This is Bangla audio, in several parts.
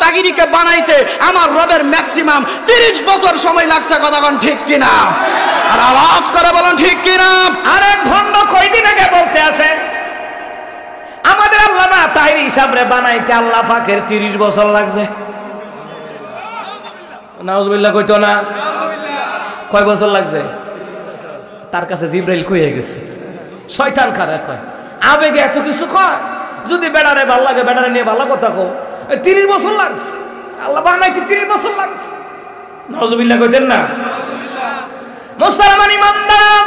তাগিরিকে বানাইতে আমার রবের ম্যাক্সিমাম 30 বছর সময় লাগছে। কথা কোন ঠিক কিনা? আর আওয়াজ করে বলুন ঠিক কিনা? আরে ভণ্ড কয়দিন আগে বলতে আছে আমাদের আল্লামা তাহিরি সাহেবরে বানাইতে আল্লাহ পাকের 30 বছর লাগছে। নাউজুবিল্লাহ কইতো না? কয় বছর লাগছে? তার কাছে জিবরাইল কইয়ে গেছে। শয়তান কারা কয়, আবেগে এত কিছু কয়। যদি বেড়ারে ভাল লাগে বেড়ারে নিয়ে ভালো কথা কও, 30 বছর লাগছে আল্লাহ বানাইতে, 30 বছর লাগছে। নাউজুবিল্লাহ কইতেন না? মুসলমান ইমানদার,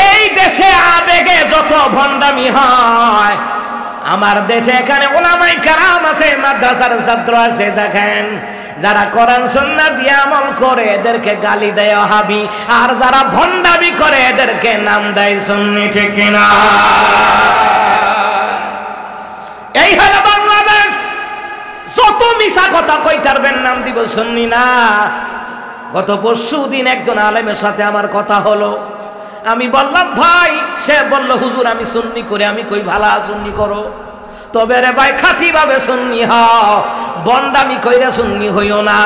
এই দেশে আবেগে যত ভণ্ডামি হয়, আমার দেশে এখানে উলামায়ে কেরাম আছে, মাদ্রাসার ছাত্র আছে, দেখেন যারা কোরআন সুন্নাহ দিয়ে আমল করে এদেরকে গালি দেয় ওয়াহাবি, আর যারা ভণ্ডামি করে এদেরকে নাম দেয় সুন্নি। ঠিক কিনা? এই হলো বাংলাদেশ। যত মিছা কথা কইতারবেন নাম দিব সুন্নি না। গত পরশুদিন একজন আলেমের সাথে আমার কথা হলো, আমি বললাম ভাই, সে বলল হুজুর আমি সুন্নি করি। আমি কই ভালো সুন্নি করো, তবে রে ভাই খাঁটি ভাবে সুন্নি হও, বন্ডামি কইরা সুন্নি হইও না,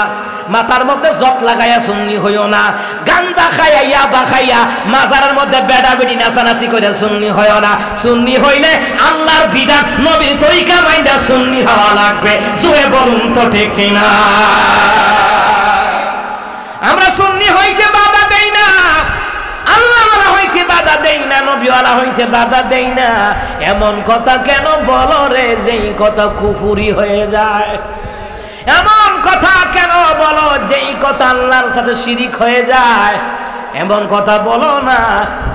মাথার মধ্যে জট লাগাইয়া সুন্নি হইও না, গাঞ্জা খাইয়া ইয়াবা খাইয়া মাজারের মধ্যে বেড়া বেড়ি নাচানাচি কইরা সুন্নি হইও না। সুন্নি হইলে আল্লাহর বিধান নবীর তরিকা মাইন্দা সুন্নি হওয়া লাগবে। জোরে বলুন তো ঠিক কিনা? আমরা সুন্নি হইতে বাধা দেই না, আল্লাহওয়ালা হইতে বাধা দেই না, নবীওয়ালা হইতে বাধা দেই না। এমন কথা কেন বলো রে যেই কথা কুফরি হয়ে যায়? এমন কথা কেন বলো যেই কথা আল্লাহর সাথে শিরিক হয়ে যায়? এমন কথা বলো না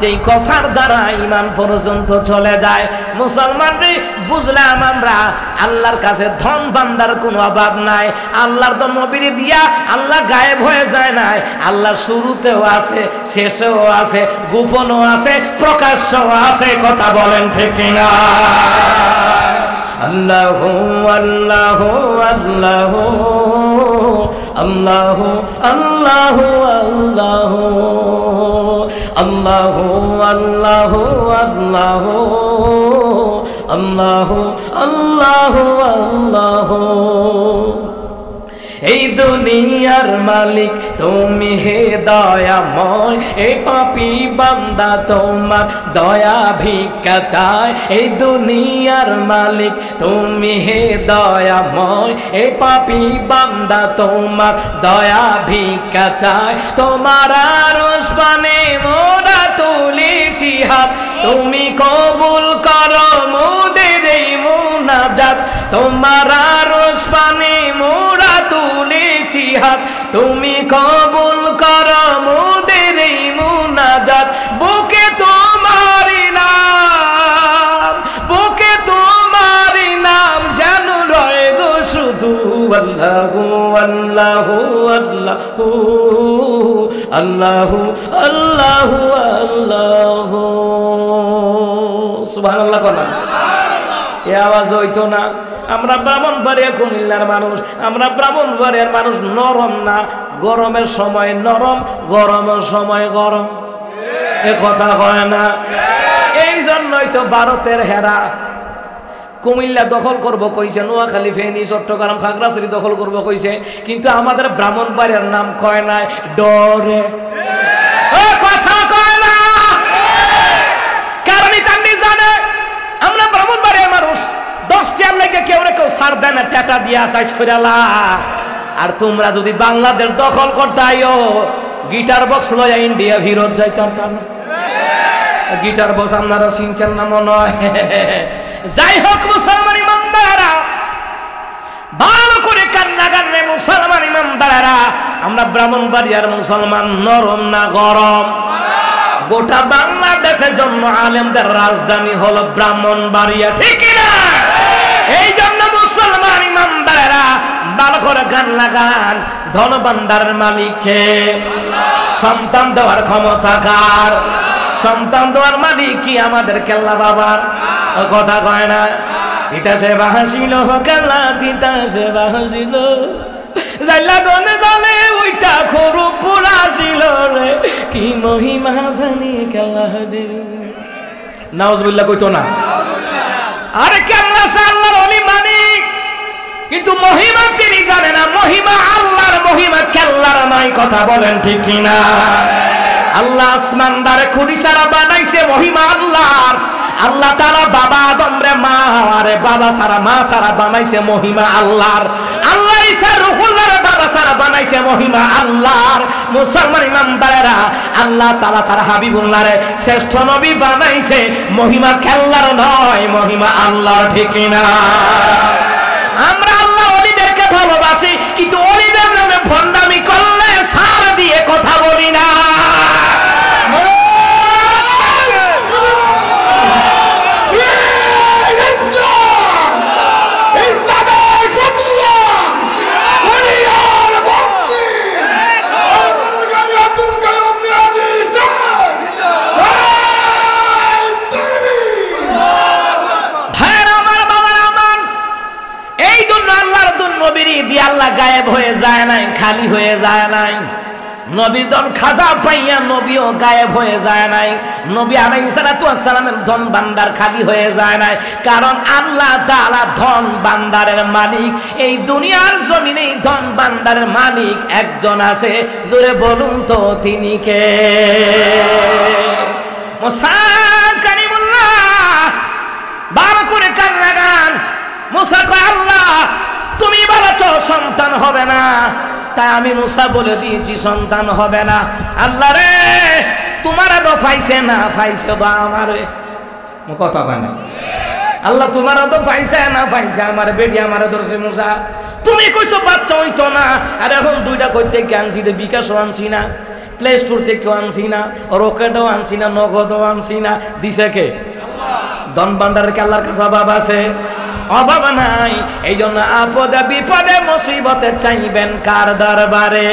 যেই কথার দ্বারা ঈমান পর্যন্ত চলে যায়। মুসলমান রে, বুঝলাম আমরা আল্লাহর কাছে ধন বান্দার কোনো অভাব নাই। আল্লাহর তো নবীর দিয়া আল্লাহ গায়েব হয়ে যায় নাই। আল্লাহ শুরুতেও আছে, শেষেও আছে, গোপনও আছে, প্রকাশ্যও আছে। কথা বলেন ঠিক কিনা? আল্লাহু আল্লাহু আল্লাহু আল্লাহু আল্লাহু আল্লাহু আল্লাহু আল্লাহু আল্লাহু আল্লাহু আল্লাহু আল্লাহু। এই দুনিয়ার মালিক তুমি হে দয়াময়, এই পাপী বান্দা তোমার দয়া ভিক্ষা চায়। এই দুনিয়ার মালিক তুমি হে দয়াময়, এই পাপী বান্দা তোমার দয়া ভিক্ষা চায়। তোমার আরশ পানে মোরা তুলেছি হাত, তুমি কবুল করো মোদের এই মুনাজাত। তোমার আরশ পানে মোরা তুলেছি হাত, তুমি কবুল করো মোদের এই মুনাজাত। বুকে তোমারই নাম, বুকে তোমারই নাম যেন রয় গো শুধু। আল্লাহু আল্লাহু আল্লাহু আল্লাহু আল্লাহু আল্লাহু। সুবহানাল্লাহ কোনা? এ আওয়াজ হইতো না। আমরা ব্রাহ্মণবাড়িয়া কুমিল্লার মানুষ, আমরা ব্রাহ্মণবাড়িয়ার মানুষ নরম না। গরমের সময় নরম, গরমের সময় গরম। এ কথা হয় না? এই জন্যই তো ভারতের হেরা কুমিল্লা দখল করবো কইছে, নোয়াখালী, ফেনী, চট্টগ্রাম, খাগড়াছড়ি দখল করবো কইছে, কিন্তু আমাদের ব্রাহ্মণবাড়িয়ার নাম কয় নাই ডরে। কথা কয় না, কারণ তান্নি জানে আমরা ব্রাহ্মণবাড়িয়ার মানুষ। 10 চেয়ার লেগে কেউ কেউ ছাড় দেয় না, টেটা দিয়া সাইজ কইরালা। আর তোমরা যদি বাংলাদেশ দখল করতে আইও, গিটার বক্স লয়া ইন্ডিয়া ভিরত যাইতাম। গিটার বক্স আপনারা চিনছেন না মনে হয়। যাই হোক মুসলমান ইমানদাররা, ভালো করে কান্না গান মুসলমান ইমানদাররা, আমরা ব্রাহ্মণবাড়িয়ার মুসলমান নরম না গরম? গোটা বাংলাদেশের জন্য আলেমদের রাজধানী হলো ব্রাহ্মণবাড়িয়া। ঠিক না? এই জন্য মুসলমান ইমানদাররা ভালো করে গান লাগান। ধনভান্ডারের মালিককে, সন্তান দেওয়ার ক্ষমতা কার? সন্তান দেওয়ার মালিক কি আমাদের কেল্লা বাবার? কথা কয় না? তিতাসে বাহাসিল কেল্লা, তিতাসে বাহাসিল জাইলা গনে দলে ওইটা খরু পুরা ছিল রে, কি মহিমা জানি কেল্লা দে। নাউজুবিল্লাহ কইতো না? আরে কেল্লা আল্লাহর ওলি মালিক, কিন্তু মহিমা তিনি জানে না। মহিমা আল্লাহর, মহিমা কেল্লার নয়। কথা বলেন ঠিক কিনা? আল্লাহ আসমান দ্বারে খুঁটি ছাড়া বানাইছে, মহিমা আল্লাহর। আল্লাহ তাআলা বাবা আদম রে মা আরে বাবা ছাড়া মা ছাড়া বানাইছে, মহিমা আল্লাহর। আল্লাহ ঈসা রূহুল্লাহ রে বাবা ছাড়া বানাইছে, মহিমা আল্লাহর। মুসলমান ইমানদারেরা, আল্লাহ তাআলা তার হাবিবুল্লাহ রে শ্রেষ্ঠ নবী বানাইছে, মহিমা কেল্লার নয়, মহিমা আল্লাহর। ঠিক কিনা? আমরা আল্লাহ ওলিদেরকে ভালোবাসি, কিন্তু ওলিদের নামে ভণ্ডামি করলে সার দিয়ে কথা বলি না। আল্লাহ গায়েব হয়ে যায় নাই, খালি হয়ে যায় নাই। নবীর ধন খাজা পাইয়া নবীও গায়েব হয়ে যায় নাই। নবী আলাইহিস সালাতু ওয়াস সালামের ধন ভান্ডার খালি হয়ে যায় নাই, কারণ আল্লাহ তাআলা ধন ভান্ডারের মালিক। এই দুনিয়ার জমিনে ধন ভান্ডারের মালিক একজন আছে, জোরে বলুন তো তিনি কে? মুসা কালিমুল্লাহ বারো করে কান লাগান। মুসা কয়, আল্লাহ তুমি বলেছ সন্তান হবে না, তাই আমি মুসা বলে দিয়েছি সন্তান হবে না। আল্লাহ রে, তোমার তো পাইছে না পাইছে বা আমারে কথা কয় না। আল্লাহ তোমার তো পাইছে না পাইছে আমার বেটি আমারে ধরছে। মুসা তুমি কইছো বাচ্চা হইতো না, আর এখন দুইটা কই থেকে আনছি, বিকাশও আনছি না, প্লে স্টোর থেকেও আনছি না, রকেটও আনছি না, নগদও আনছি না। দিছে কে? ধন ভান্ডারের কি আল্লাহর কাছে অভাব আছে? অভাব নাই। এই জন্য আপদে বিপদে মুসিবতে চাইবেন কার দরবারে?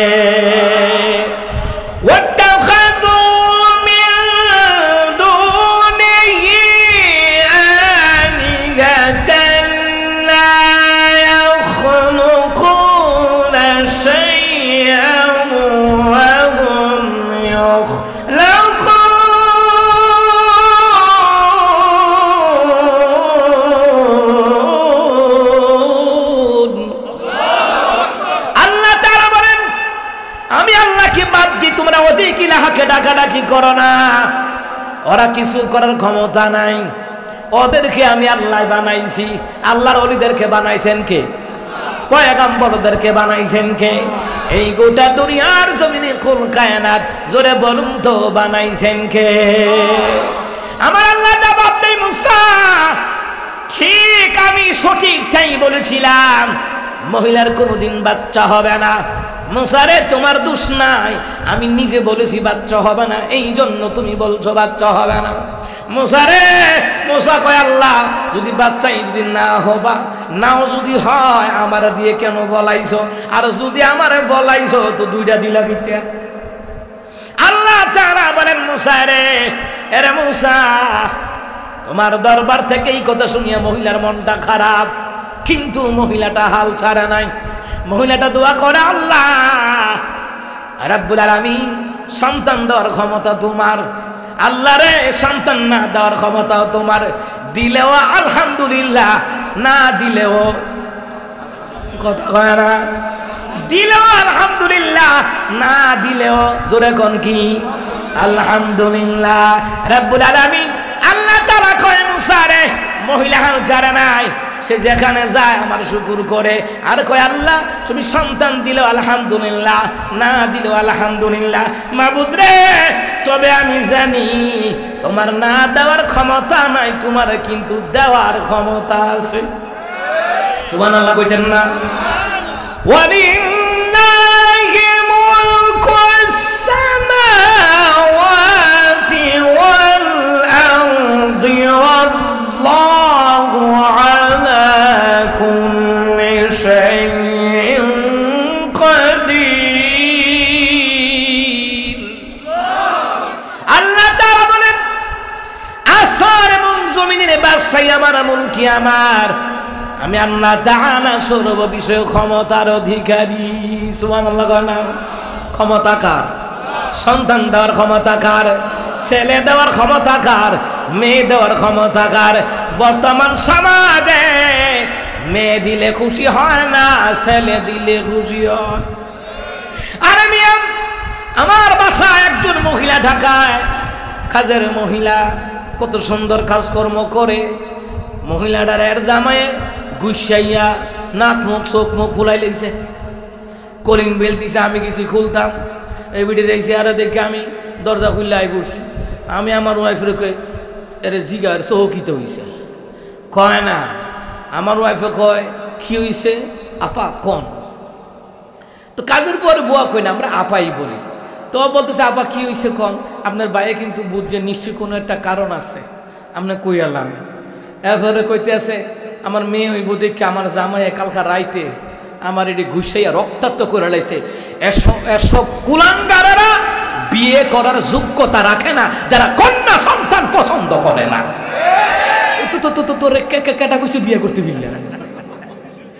ডাকাডাকি করো না, ওরা কিছু করার ক্ষমতা নাই। ওদেরকে আমি আল্লাহ বানাইছি। আল্লাহর ওলিদেরকে বানাইছেন কে? পয়গম্বরদেরকে বানাইছেন কে? এই গোটা দুনিয়ার জমিনে কুল কায়নাত, জোরে বলুন তো বানাইছেন কে? আমার আল্লাহ জবাব দেয়, মুসা ঠিক আমি সঠিকটাই বলেছিলাম, মহিলার কোনোদিন বাচ্চা হবে না। মুসা রে, তোমার দোষ নাই, আমি নিজে বলেছি বাচ্চা হবে না, এই জন্য তুমি বলছো বাচ্চা হবে না। মুসা রে, মুসা কয়, আল্লাহ যদি বাচ্চাই যদি না হবা, নাও যদি হয় আমার দিয়ে কেন বলাইছো? আর যদি আমারে বলাইছো তো দুইটা দিলা কিতে? আল্লাহ তাআলা বলেন, মুসা রে, এরে মুসা, তোমার দরবার থেকে এই কথা শুনিয়া মহিলার মনটা খারাপ, কিন্তু মহিলাটা হাল ছাড়ে নাই। মহিলাটা দোয়া করে, আল্লাহ রাব্বুল আলামিন সন্তান দেওয়ার ক্ষমতা তোমার। আল্লাহ রে, সন্তান না দেওয়ার ক্ষমতা তোমার। দিলেও আলহামদুলিল্লাহ, না দিলেও কথা কয় না, দিলেও আলহামদুলিল্লাহ, না দিলেও জোরে কোন কি আলহামদুলিল্লাহ। রাব্বুল আলামিন আল্লাহ তাআলা কয়, মুসা রে, মহিলা হাল ছাড়ে নাই, সে যেখানে যায় আমার শুকুর করে। আর কয়, আল্লাহ তুমি সন্তান দিলেও আলহামদুলিল্লাহ, না দিলেও আলহামদুলিল্লাহ। মাবুদ রে, তবে আমি জানি তোমার না দেওয়ার ক্ষমতা নাই, তোমার কিন্তু দেওয়ার ক্ষমতা আছে। সুবহানাল্লাহ কইতেন না? ওয়ালিল্লাহি মুলকুস সামাওয়াতি ওয়াল আরদি ওয়াল্লাহু আলা কুল্লি শাইইন কাদির। আল্লাহ তাআলা বলেন, আসমান এবং জমিনের বাদশাহী আমার, মুলকি আমার। আমি আল্লাহ তাআলা সর্ব বিষয়ে ক্ষমতার অধিকারী। সুবহানাল্লাহ না? ক্ষমতা কার? সন্তান দেওয়ার ক্ষমতা কার? ছেলে দেওয়ার ক্ষমতা কার? মেয়ে দেওয়ার ক্ষমতা কার? বর্তমান সমাজে মেয়ে দিলে খুশি হয় না, ছেলে দিলে খুশি হয়। আরে মিয়া, আমার বাসায় একজন মহিলা ঢাকায়, কাজের মহিলা, কত সুন্দর কাজকর্ম করে। মহিলাটার এর জামায়ে গুসাইয়া নাক মুখ চোখ মুখ ফুলাই লেগেছে, কলিং বেল দিছে, আমি কিছু খুলতাম, এই বিটি দেখছি। আরে দেখে আমি দরজা খুললে আই পড়ছি। আমি আমার ওয়াইফের এরে জিগার চৌকিতে হয়েছে, কয় না। আমার ওয়াইফে কয় কি হয়েছে আপা কন। তো কাজের পরে বুয়া কই না, আমরা আপাই বলি। তো বলতেছে আপা কি হয়েছে কন, আপনার বাইরে কিন্তু বুঝছে নিশ্চয়ই কোনো একটা কারণ আছে, আমরা কই আলাম। এরপরে কইতে আছে আমার মেয়ে হইব দেখে আমার জামাই কালকা রাইতে আমার এটি ঘুষাইয়া রক্তাক্ত করে লাইছে। এসব কুলাঙ্গারেরা বিয়ে করার যোগ্যতা রাখে না, যারা কন্যা সন্তান পছন্দ করে না। তো কেটা কইছে বিয়ে করতে বিল্লে না।